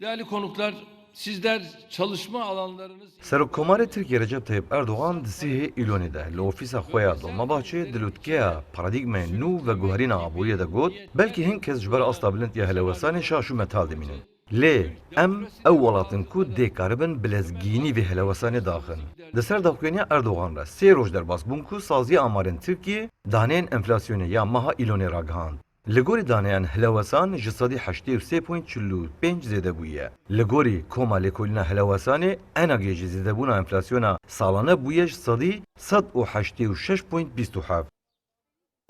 Değerli konuklar, sizler çalışma alanlarınız... Serokkomarê Tirkiye Recep Tayyip Erdogan di sihê Îlonê de li ofîsa xwe ya Dolmabahçê dilûtkeya paradigmeyên nû ve guherîna aboriyê de got, belkî hin kes ji ber asta bilind ya helwesanê şaş û metal dimînin. Lê em ew welatin ku dê karibin bi lezgînî vê helwesanê daxin. Di ser dawxwêniya Erdogan re sê roj derbas bûn ku saziya amarên Tirkiye daneyên enflasyonê ya meha Îlonê ragihand. Li gorî daneyan helwesan ji sedî 83.45 zêde bûye. Li gorî koma lêkolîna helwesanê enagê ji zêdebûna enflasyona salane bûye ji sedî 186.27.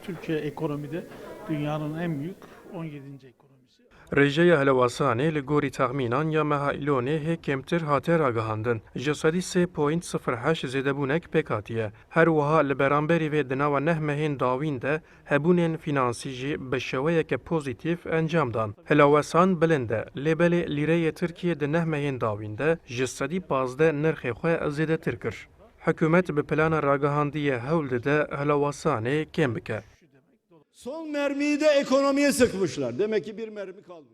Türkiye ekonomide dünyanın en büyük 17. ekonomisi. Rêjeya helwesanê li gorî texmînan ya meha Îlonê hê kêmtir hate ragihandin. Ji sedî 3.08 zêdebûnek pêk hatiye. Her wiha li beramberî vê di nava neh mehên dawîn de hebûnên finansî jî bi şeweyeke pozîtîv encam dan. Helwesan bilind e, lêbelê lîreyê Tirkiye di neh mehên dawîn de ji sedî 15 nirxê xwe zêdetir kir. Hikûmet bi plana ragihandiyê hewl dide helwesanê kêm bike. Son mermiyi de ekonomiye sıkmışlar. Demek ki bir mermi kalmış.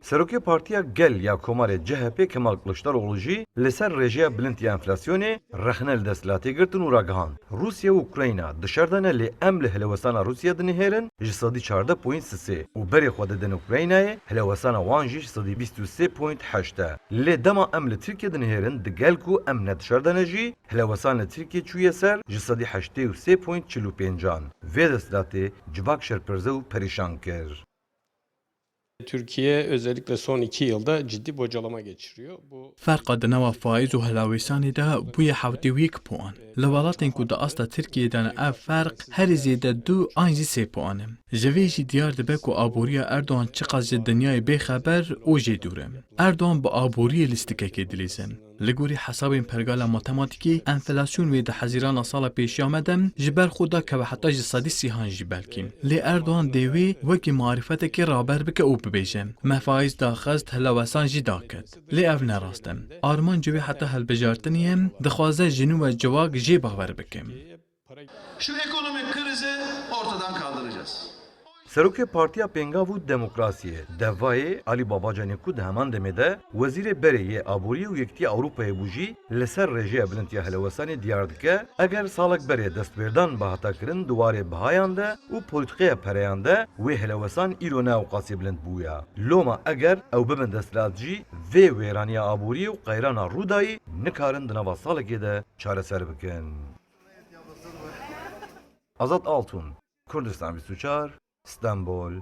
Serokê Partiya Gel ya Komarê CHP Kemal Kılıçdaroğlu jî li ser rêjeya bilind ya enflasyonê rexne li desthilatê girtin û ragihand. Rusya û Ukrayna dişerdane lê em li helwesana Rusya dinihêrin ji sedî 14.3 û berê xwe didin Ukraynayê helwesana wan jî ji sedî 23.8 e. Lê dema em li Tirkiye dinihêrin di gel ku em nedişerdane jî helwesan li Tirkiye çûye ser ji sedî 83.45 an. Vê desthilatê civak şerpirze û perîşan kir. Türkiye özellikle son 2 yılda ciddi bocalama geçiriyor. Bu فرق د نوا فایز و هلاویسانی ده بوی حوتیویک پوان. لولاتین کو د استا ترکیه دان اف فرق هر زیده دو آنجی سی پوانم. جویجی دیار دبه کو آبوریا اردوان چقدر دنیای بی خبر او جی دورم. اردوان با آبوری لیستکه که دلیزن. لگوری حسابین پرگالا ماتماتیکی انفلاسیون وی ده حزیران سال پیش آمدم جبر خدا که به حتی جسادی سیهان جی بلکین. لی اردوان دیوی وکی معرفت که رابر بکه او ببیجم. مفایز داخست هلاوسان جی داکت. لی او نراستم. آرمان جوی حتی هل بجارتنیم دخوازه جنو و جواک جی باور بکم. Şu ekonomik krizi ortadan kaldıracağız. Serokê Partiya Pengav û Demokrasiyê Devayê Alî Babacanê ku di heman demê de Wezîrê Berê yê Aboriyê û Yekîtiya Ewropayê bû jî li ser rêjeya bilind ya helwesanê diyar dike eger salek berê destpêrdan bihata kirin di warê bihayan de û polîtîkaya pereyan de wê helwesan îro neawqasî bilind bûye. Loma eger ew bibin desthilat jî vê wêraniya aboriyê û qeyrana Rûdayê nikarin di nava salekê de çareser bikin. Azad Altun, Kurdistan 24, İstanbul,